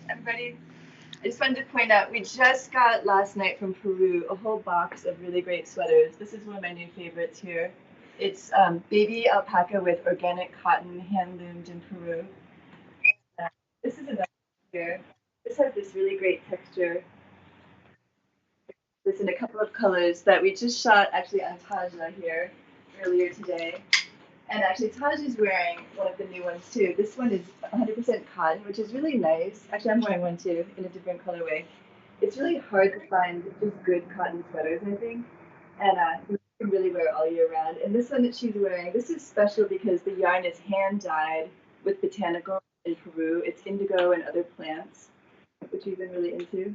everybody. I just wanted to point out we just got last night from Peru a whole box of really great sweaters. This is one of my new favorites here. It's baby alpaca with organic cotton hand loomed in Peru. Uh, this is another one here. This has this really great texture. This in a couple of colors that we just shot actually on Taja here earlier today. And actually, Taj is wearing one of the new ones too. This one is 100% cotton, which is really nice. Actually, I'm wearing one too in a different colorway. It's really hard to find just good cotton sweaters, I think, and you can really wear all year round. And this one that she's wearing, this is special because the yarn is hand dyed with botanical in Peru. It's indigo and other plants, which we've been really into.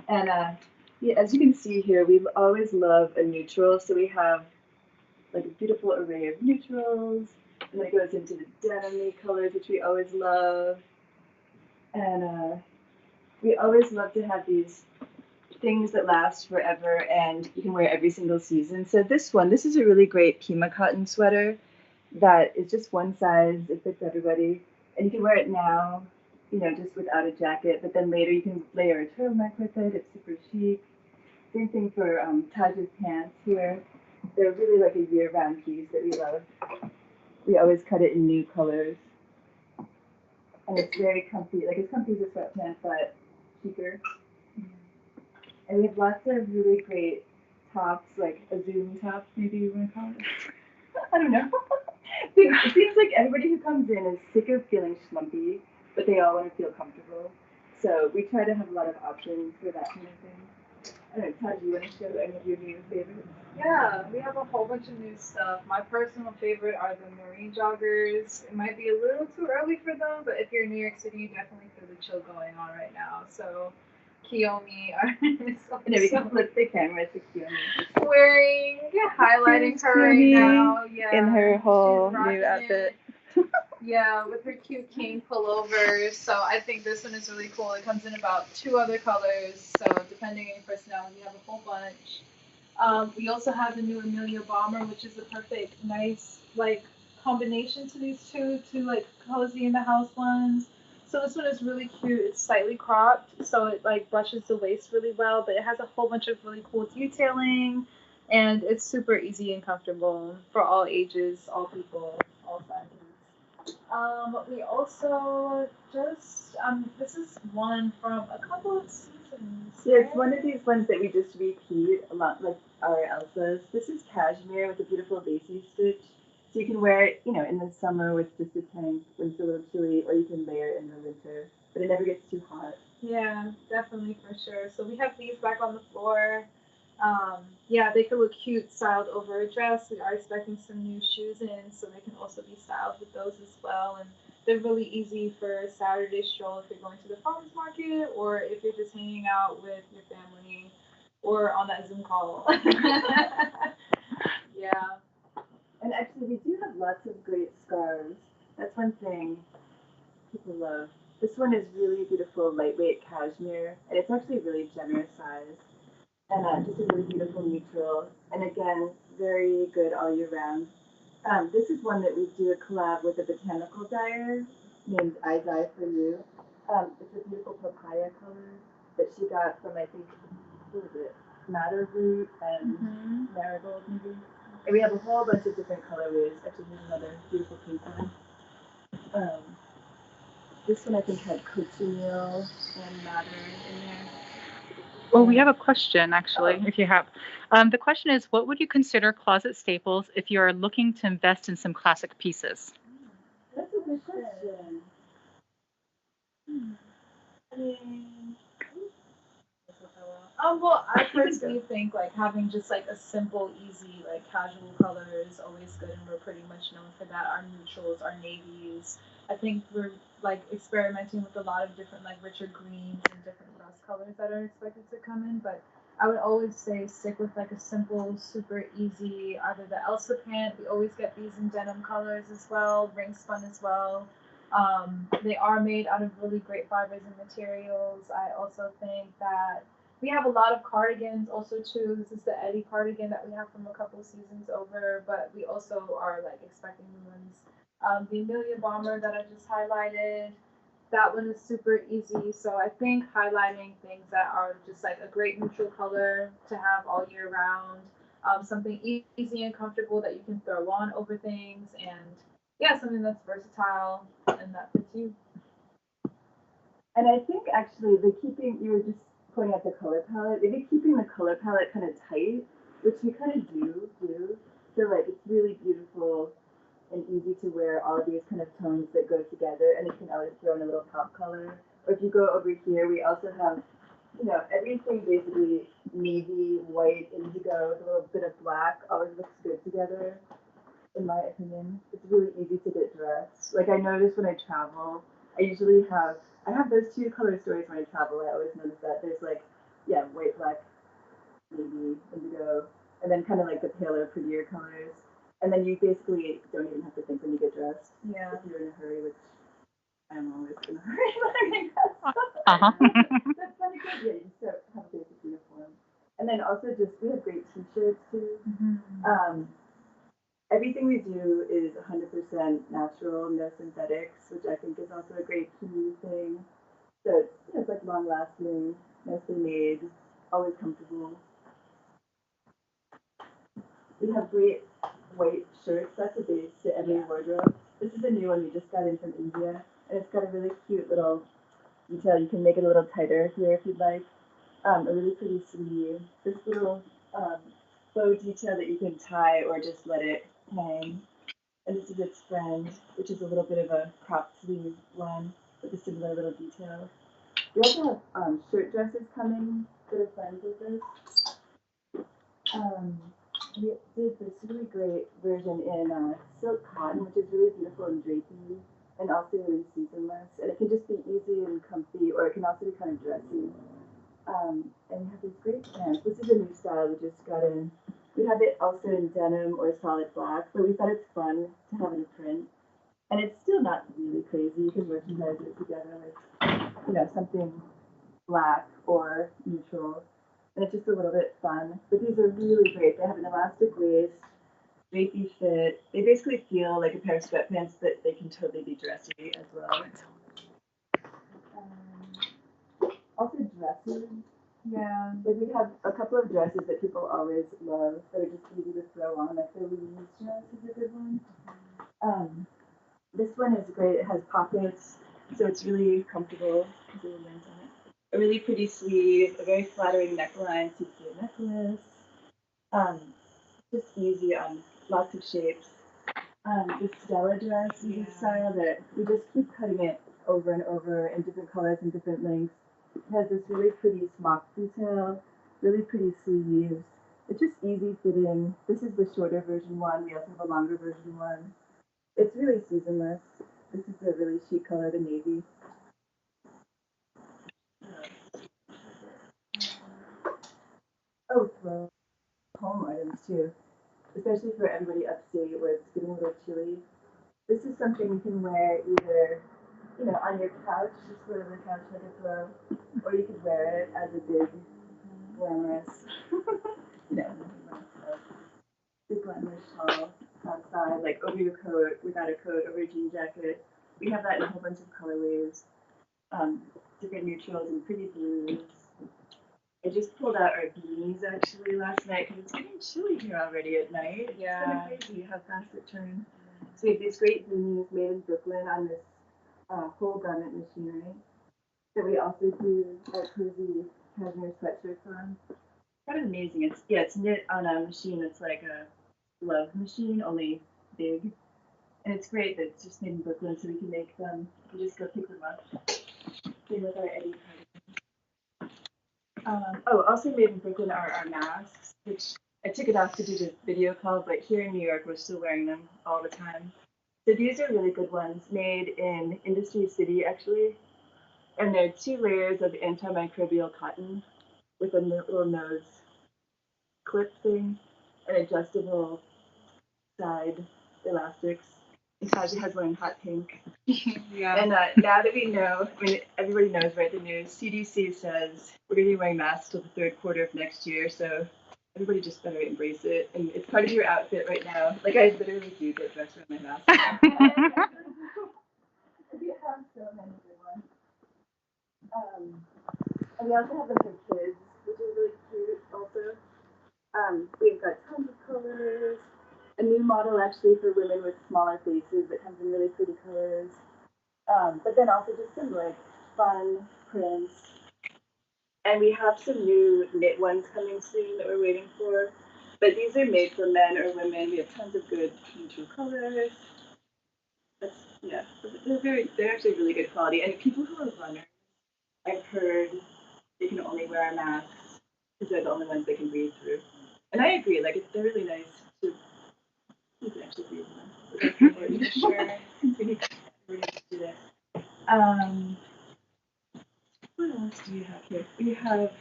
And yeah, as you can see here, we always love a neutral, so we have like a beautiful array of neutrals, and then it goes into the denim colors, which we always love. And we always love to have these things that last forever and you can wear every single season. So this is a really great Pima cotton sweater that is just one size, it fits everybody, and you can wear it now, just without a jacket, but then later you can layer a turtleneck with it, it's super chic. Same thing for Taj's pants here. They're really like a year-round piece that we love. We always cut it in new colors. And it's very comfy, like as comfy as a sweatpant, but cheaper. And we have lots of really great tops, like a Zoom top, maybe you want to call it. I don't know. It seems like everybody who comes in is sick of feeling schlumpy, but they all want to feel comfortable. So we try to have a lot of options for that kind of thing. I don't know, Todd, do you want to show any of your new favorites? Yeah, we have a whole bunch of new stuff. My personal favorite are the marine joggers. It might be a little too early for them, but if you're in New York City, you definitely feel the chill going on right now. So Kiyomi are And then we can flip the camera to Kiyomi. wearing, yeah, highlighting Here's her right Kiyomi now. Yeah, in her whole she's rocking new outfit. it. Yeah, with her cute king pullover. So I think this one is really cool. It comes in about two other colors. So depending on your personality, you have a whole bunch. We also have the new Amelia Bomber, which is the perfect, nice, like, combination to these two, like, cozy in the house ones. So this one is really cute. It's slightly cropped, so it, like, brushes the waist really well, but it has a whole bunch of really cool detailing, and it's super easy and comfortable for all ages, all people, all sizes. We also just, this is one from a couple of seasons. Yeah, it's one of these ones that we just repeat a lot, like our Elsa's. This is cashmere with a beautiful lacy stitch. So you can wear it, in the summer with just a tank when it's a little chilly, or you can layer it in the winter. But it never gets too hot. Yeah, definitely for sure. So we have these back on the floor. Yeah, they could look cute styled over a dress. We are expecting some new shoes in, so they can also be styled with those as well. And they're really easy for a Saturday stroll if you're going to the farmers market or if you're just hanging out with your family or on that Zoom call. Yeah. And actually, we do have lots of great scarves. That's one thing people love. This one is really beautiful, lightweight cashmere, and it's actually really generous size. And just a really beautiful neutral. And again, very good all year round. This is one that we do a collab with a botanical dyer named I Dye for You. It's a beautiful papaya color that she got from, I think, what was it? Madder root and marigold, maybe. And we have a whole bunch of different colorways. Actually, here's another beautiful pink one. Um, this one I think had cochineal and madder in there. Well, we have a question actually, if you have. The question is, what would you consider closet staples if you are looking to invest in some classic pieces? That's a good question. I mean, Well, I personally think like having just like a simple, easy, like casual color is always good, and we're pretty much known for that. Our neutrals, our navies. I think we're like experimenting with a lot of different like richer greens and different rust colors that are expected to come in, but I would always say stick with like a simple, super easy, either the Elsa pant. We always get these in denim colors as well, ring spun as well. They are made out of really great fibers and materials. I also think that we have a lot of cardigans also too. This is the Eddie cardigan that we have from a couple of seasons over, but we also are like expecting new ones. The Amelia bomber that I just highlighted. That one is super easy. So I think highlighting things that are just like a great neutral color to have all year round, something easy and comfortable that you can throw on over things, and yeah, something that's versatile and that fits you. And I think actually you were just pointing out the color palette, maybe keeping the color palette kind of tight, which we kind of do. So like it's really beautiful and easy to wear all of these kind of tones that go together, and you can always throw in a little pop color. Or if you go over here, we also have, everything basically navy, white, indigo, with a little bit of black, always looks good together, in my opinion. It's really easy to get dressed. Like I notice when I travel, I have those two color stories when I travel. I always notice that there's like, yeah, white, black, navy, indigo, and then kind of like the paler, prettier colors. And then you basically don't even have to think when you get dressed. Yeah. If you're in a hurry, which I'm always in a hurry when I get dressed. Uh-huh. That's kind of good. Yeah, you just have a basic uniform. And then also we have great t-shirts too. Mm-hmm. Everything we do is 100% natural, no synthetics, which I think is also a great key thing. So it's like long lasting, nicely made, always comfortable. We have great white shirts. That's a base to every wardrobe. This is a new one we just got in from India, and it's got a really cute little detail. You can make it a little tighter here if you'd like. A really pretty sleeve. This little bow detail that you can tie or just let it hang. And this is its friend, which is a little bit of a cropped sleeve one with a similar little detail. We also have shirt dresses coming that are friends with this. We did this really great version in silk cotton, which is really beautiful and drapey, and also really seasonless. And it can just be easy and comfy, or it can also be kind of dressy. And we have these great pants. This is a new style we just got in. We have it also in denim or solid black, but we thought it's fun to have in a print. And it's still not really crazy. You can merchandise it together with, something black or neutral. And it's just a little bit fun. But these are really great. They have an elastic waist, drapey fit. They basically feel like a pair of sweatpants, but they can totally be dressy as well. Also dresses. Yeah. Like we have a couple of dresses that people always love that are just easy to throw on. Like the Louise dress is a good one. This one is great. It has pockets, so it's really comfortable. A really pretty sleeve, a very flattering neckline, to a necklace. Just easy on lots of shapes. The Stella dress is a style that we just keep cutting it over and over in different colors and different lengths. It has this really pretty smock detail, really pretty sleeves. It's just easy fitting. This is the shorter version one. We also have a longer version one. It's really seasonless. This is a really chic color, the navy. Oh, throw home items too, especially for everybody upstate where it's getting a little chilly. This is something you can wear either, on your couch, just sort of the couch like a throw, or you could wear it as a big, glamorous, big glamorous shawl outside, like over your coat, without a coat, over your jean jacket. We have that in a whole bunch of colorways, different neutrals and pretty blues. I just pulled out our beanies actually last night because it's getting chilly here already at night. Yeah. It's kind of crazy how fast it turns. So we have these great beanies made in Brooklyn on this whole garment machinery that we also do our cozy cashmere sweatshirts on. Kind of amazing. It's knit on a machine that's like a glove machine, only big. And it's great that it's just made in Brooklyn, so we can make them. We just go pick them up. Same with our Eddie cardigan. Also made in Brooklyn are our masks, which I took it off to do the video call, but here in New York, we're still wearing them all the time. So these are really good ones, made in Industry City, actually. And they're 2 layers of antimicrobial cotton with a little nose clip thing and adjustable side elastics. And Kaji has one in hot pink. Yeah. And now that we know, everybody knows, right? The news, CDC says we're going to be wearing masks till the 3rd quarter of next year. So everybody just better embrace it. And it's part of your outfit right now. Like I literally do get dressed with my mask. We have so many good ones. And we also have them for kids, which is really cute also. We've got tons of colors. A new model actually for women with smaller faces that comes in really pretty colors. But then also just some like fun prints. And we have some new knit ones coming soon that we're waiting for. But these are made for men or women. We have tons of good neutral colors. That's, yeah, they're actually really good quality. And people who are runners, I've heard they can only wear masks because they're the only ones they can breathe through. And I agree, like they're really nice to you can actually breathe in them. So that's important. Sure. We need to do that. What else do we have here? We have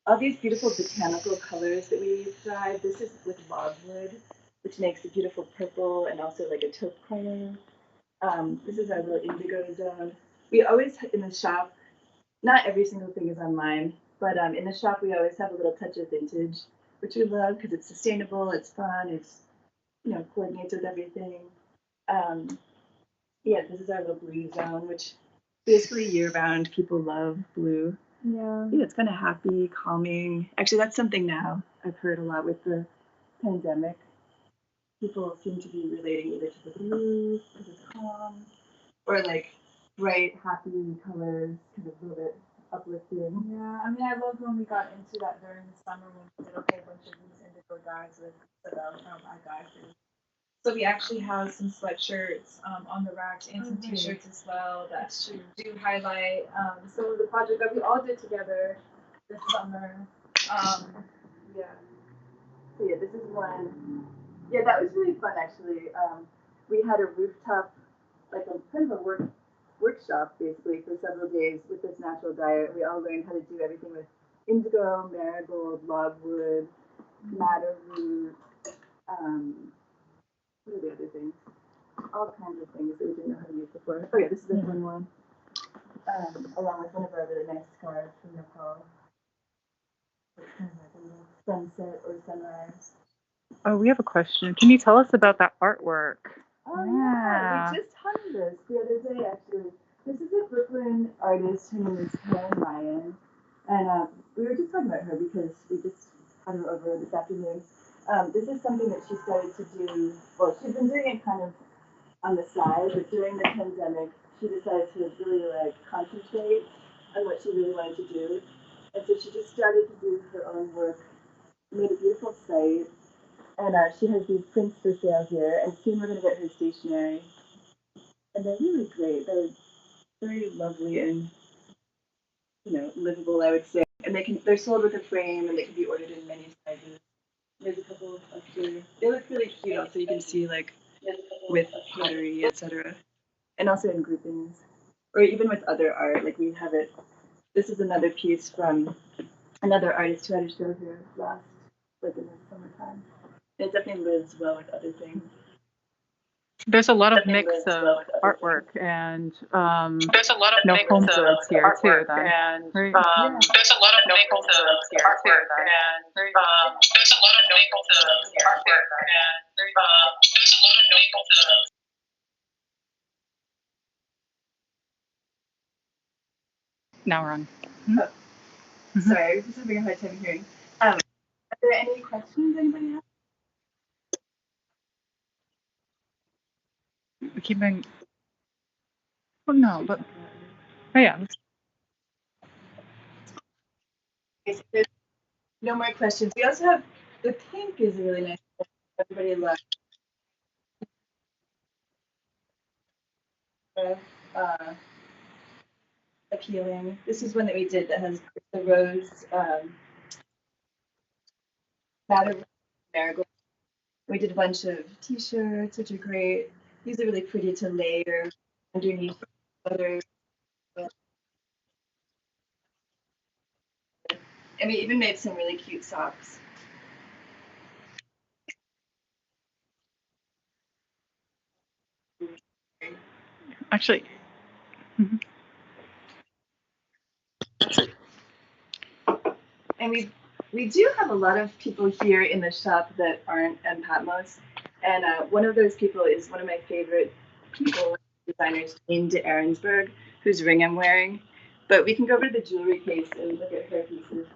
all these beautiful botanical colors that we dyed. This is with logwood, which makes a beautiful purple and also like a taupe color. This is our little indigo zone. We always, in the shop, not every single thing is online, but in the shop we always have a little touch of vintage, which we love because it's sustainable, it's fun, it's, coordinates with everything. Yeah, this is our little blue zone, which basically year-round people love blue. Yeah. Yeah, it's kind of happy, calming. Actually, that's something now I've heard a lot with the pandemic. People seem to be relating either to the blue because it's calm, or like bright, happy colors because it's a little bit uplifting. Yeah, I mean, I loved when we got into that during the summer when we did a whole bunch of these indigo dyes with our dye food. So we actually have some sweatshirts on the racks and some t-shirts as well that do highlight some of the project that we all did together this summer. Yeah. So yeah, this is one. Yeah, that was really fun actually. We had a rooftop, like a kind of a workshop basically for several days with this natural dye. We all learned how to do everything with indigo, marigold, logwood, madder root. What are the other things? All kinds of things that we didn't know how to use before. Oh yeah, this is a fun one. Along with one of our really nice scarves from Nepal. It's kind of like a little sunset or sunrise. Oh, we have a question. Can you tell us about that artwork? Oh yeah, we just hung this the other day actually. This is a Brooklyn artist. Her name is Karen Ryan, and we were just talking about her because we just had her over this afternoon. This is something that she started to do. Well, she's been doing it kind of on the side, but during the pandemic, she decided to really like concentrate on what she really wanted to do, and so she just started to do her own work. Made a beautiful site, and she has these prints for sale here, and soon we're going to get her stationery. And they're really great. They're very lovely and, livable, I would say. And they're sold with a frame, and they can be ordered in many sizes. There's a couple up here. They look really cute also. You can see, like, with pottery, etc. And also in groupings. Or even with other art. Like, we have it. This is another piece from another artist who had a show here last, like, in the summertime. It definitely lives well with other things. There's a lot of mix of artwork and There's a lot of no mix home of goods here too. artwork Then, and right? there's a lot of mix of artwork and there's a lot of mix of artwork and there's a lot of mix of Now we're on. Sorry, I was just having a hard time hearing. Are there any questions anybody has? We keep going. Well, no, but yeah. Okay, so there's no more questions. We also have the pink is a really nice one. Everybody loves. Appealing. This is one that we did that has the rose madder marigold. We did a bunch of t-shirts, which are great. These are really pretty to layer underneath others. And we even made some really cute socks. Actually. And we do have a lot of people here in the shop that aren't Mpatmos. And one of those people is one of my favorite people, designers, named Aaronsberg, whose ring I'm wearing. But we can go over to the jewelry case and look at her pieces.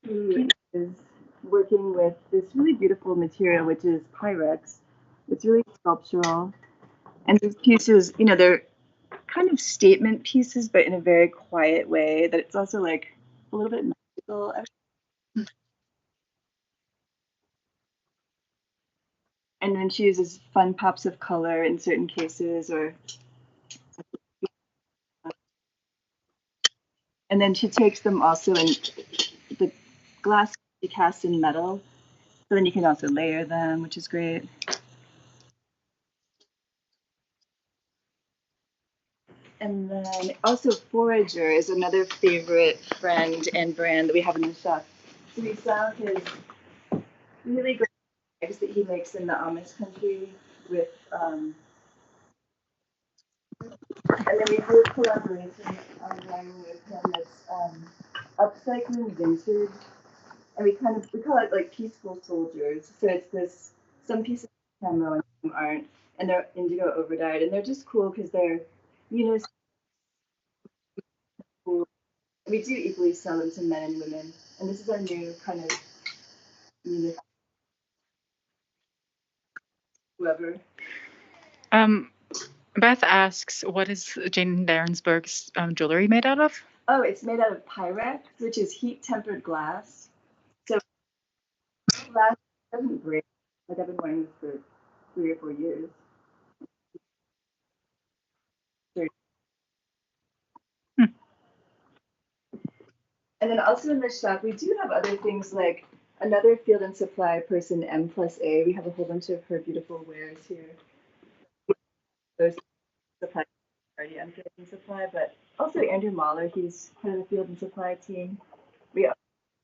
Who is working with this really beautiful material, which is Pyrex. It's really sculptural. And these pieces, you know, they're kind of statement pieces, but in a very quiet way that it's also like a little bit magical. And then she uses fun pops of color in certain cases, and then she takes them also in the glass she casts in metal, so then you can also layer them, which is great. And then also Forager is another favorite friend and brand that we have in the shop. So we sell his really great bags that he makes in the Amish country with, and then we do a collaboration online with him that's upcycling vintage, and we call it like peaceful soldiers. So it's this, some pieces are camo and some aren't, and they're indigo overdyed, and they're just cool because they're, you know, cool. We do equally sell them to men and women, and this is our new kind of, you know, whoever. Beth asks, what is Jane Darensburg's jewelry made out of? Oh, it's made out of Pyrex, which is heat-tempered glass. So glass doesn't break. Like I've been wearing this for 3 or 4 years. Hmm. And then also in the shop, we do have other things like another field and supply person, M+A. We have a whole bunch of her beautiful wares here. Those supply already on field and supply, but also Andrew Mahler, he's part of the field and supply team. We have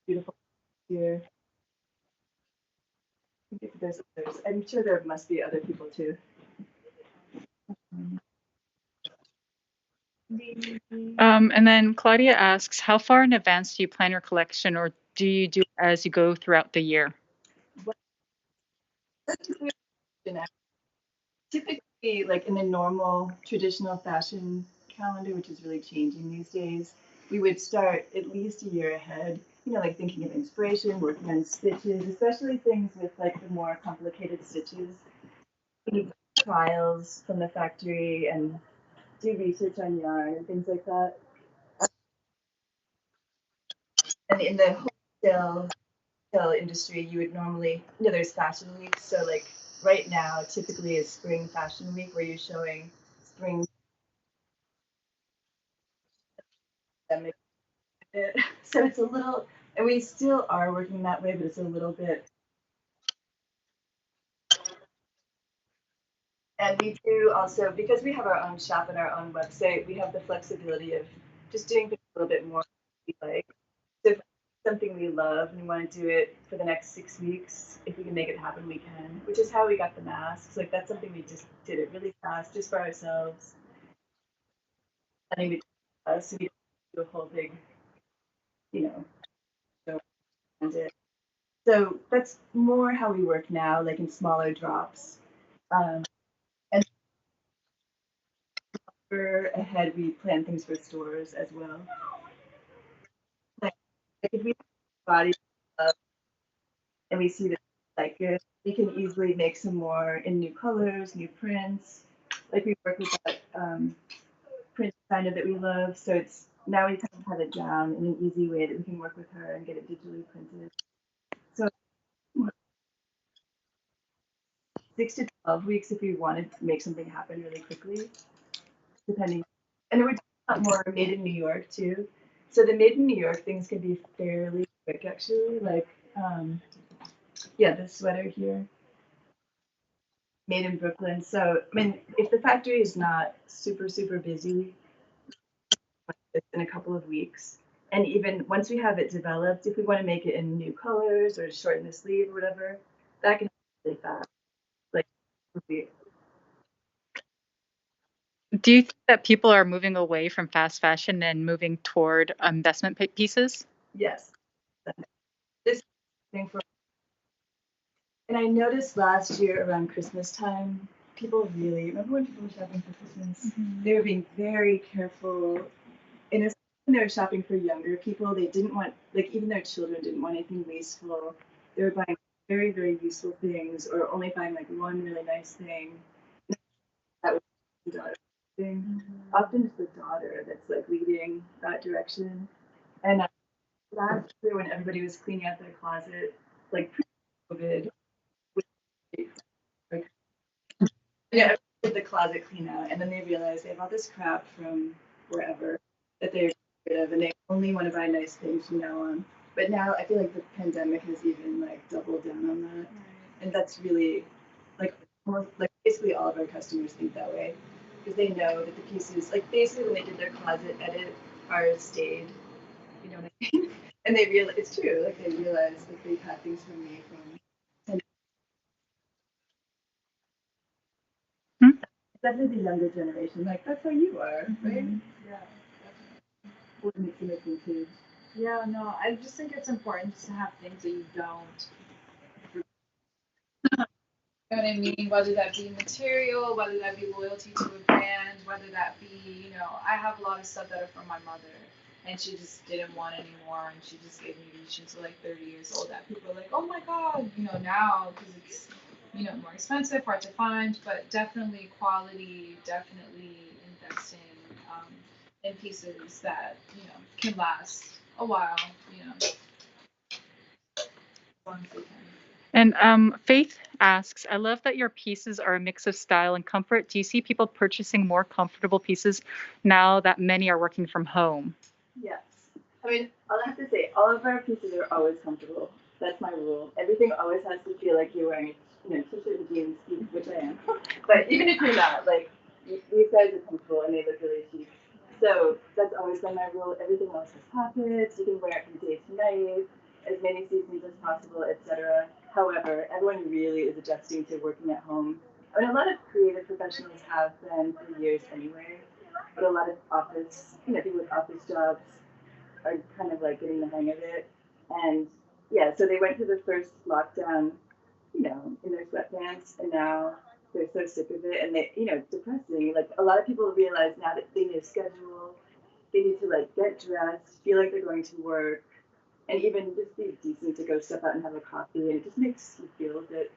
beautiful here. There's others. I'm sure there must be other people too. And then Claudia asks, how far in advance do you plan your collection, or do you do it as you go throughout the year? Typically, like in the normal traditional fashion calendar, which is really changing these days, we would start at least a year ahead, you know, like thinking of inspiration, working on stitches, especially things with like the more complicated stitches. We need trials from the factory and do research on yarn and things like that. And in the wholesale industry, you would normally, you know, there's fashion weeks. So like right now, typically is spring fashion week where you're showing spring. So it's a little, and we still are working that way, but it's a little bit. And we do also, because we have our own shop and our own website, we have the flexibility of just doing things a little bit more we like. So if it's something we love and we want to do it for the next 6 weeks, if we can make it happen, we can, which is how we got the masks. Like that's something we just did it really fast, just for ourselves. I mean, so we do a whole big, you know, show around it. So that's more how we work now, like in smaller drops. And ahead, we plan things for stores as well. Like if we have body and we see that like good, we can easily make some more in new colors, new prints. Like we work with that print designer that we love, so it's now we kind of have it down in an easy way that we can work with her and get it digitally printed. So 6 to 12 weeks if we wanted to make something happen really quickly, depending. And we're doing a lot more made in New York too. So the made in New York things can be fairly quick actually. Like, yeah, this sweater here, made in Brooklyn. So I mean, if the factory is not super busy, it's in a couple of weeks. And even once we have it developed, if we want to make it in new colors or shorten the sleeve or whatever, that can be really fast. Like, Do you think that people are moving away from fast fashion and moving toward investment pieces? yes, this thing for. And I noticed last year around Christmas time, people really remember when people were shopping for Christmas. They were being very careful. And especially when they were shopping for younger people, they didn't want, like, even their children didn't want anything wasteful. They were buying very, very useful things, or only buying like one really nice thing. That was the daughter thing. Often it's the daughter that's like leading that direction. And last year, when everybody was cleaning out their closet, like pre-COVID, like, yeah, did the closet clean out, and then they realized they have all this crap from wherever that they're rid of, and they only want to buy nice things from now on. But now I feel like the pandemic has even like doubled down on that, and that's really like like basically all of our customers think that way because they know that the pieces, like basically when they did their closet edit, ours stayed. You know what I mean? And they realize it's true. Like they realize like they've had things from me from definitely the younger generation. Like that's how you are, right? Yeah. What makes you a vintage? Yeah, no, I just think it's important just to have things that you don't. You know what I mean? Whether that be material, whether that be loyalty to a brand, whether that be, you know, I have a lot of stuff that are from my mother, and she just didn't want anymore, and she just gave me these. She was like 30 years old. That people are like, oh my god, you know, now because it's, you know, more expensive, hard to find, but definitely quality, definitely investing in pieces that you know can last a while, you know, as long as they can. And Faith asks, I love that your pieces are a mix of style and comfort. Do you see people purchasing more comfortable pieces now that many are working from home? Yes. I mean, I'll have to say, all of our pieces are always comfortable. That's my rule. Everything always has to feel like you're wearing, you know, t-shirt and jeans, which I am. But even if you're not, like, these guys are comfortable and they look really chic. So that's always been my rule. Everything else has pockets. You can wear it from day to night, as many seasons as possible, etc. However, everyone really is adjusting to working at home. I mean, a lot of creative professionals have been for years anyway, but a lot of office, you know, people with office jobs are kind of like getting the hang of it. And yeah, so they went through the first lockdown, you know, in their sweatpants, and now they're so sick of it, and they, you know, depressing. Like a lot of people realize now that they need a schedule, they need to like get dressed, feel like they're going to work, and even just be decent to go step out and have a coffee, and it just makes you feel a bit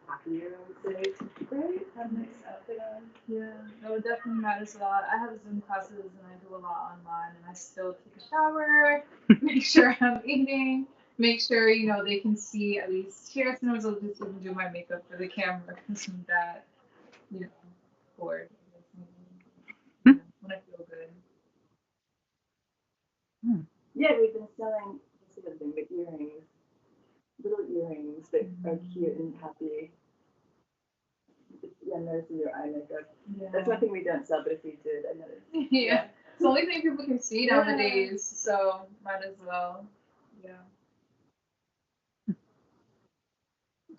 happier, I would say. Right? Have a nice outfit on. Yeah, no, it definitely matters a lot. I have Zoom classes and I do a lot online, and I still take a shower, make sure I'm eating, make sure you know they can see at least here. Sometimes I'll just even do my makeup for the camera because I'm that you know bored. You know, when I feel good. Yeah, we've been selling this other thing, but earrings, little earrings that are cute and happy. Yeah, noticing your eye makeup. Yeah. That's one thing we don't sell, but if we did, I noticed. Yeah. It's the only thing people can see Yeah. nowadays, so might as well. Yeah.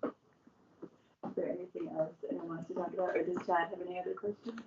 Is there anything else anyone wants to talk about, or does Chad have any other questions?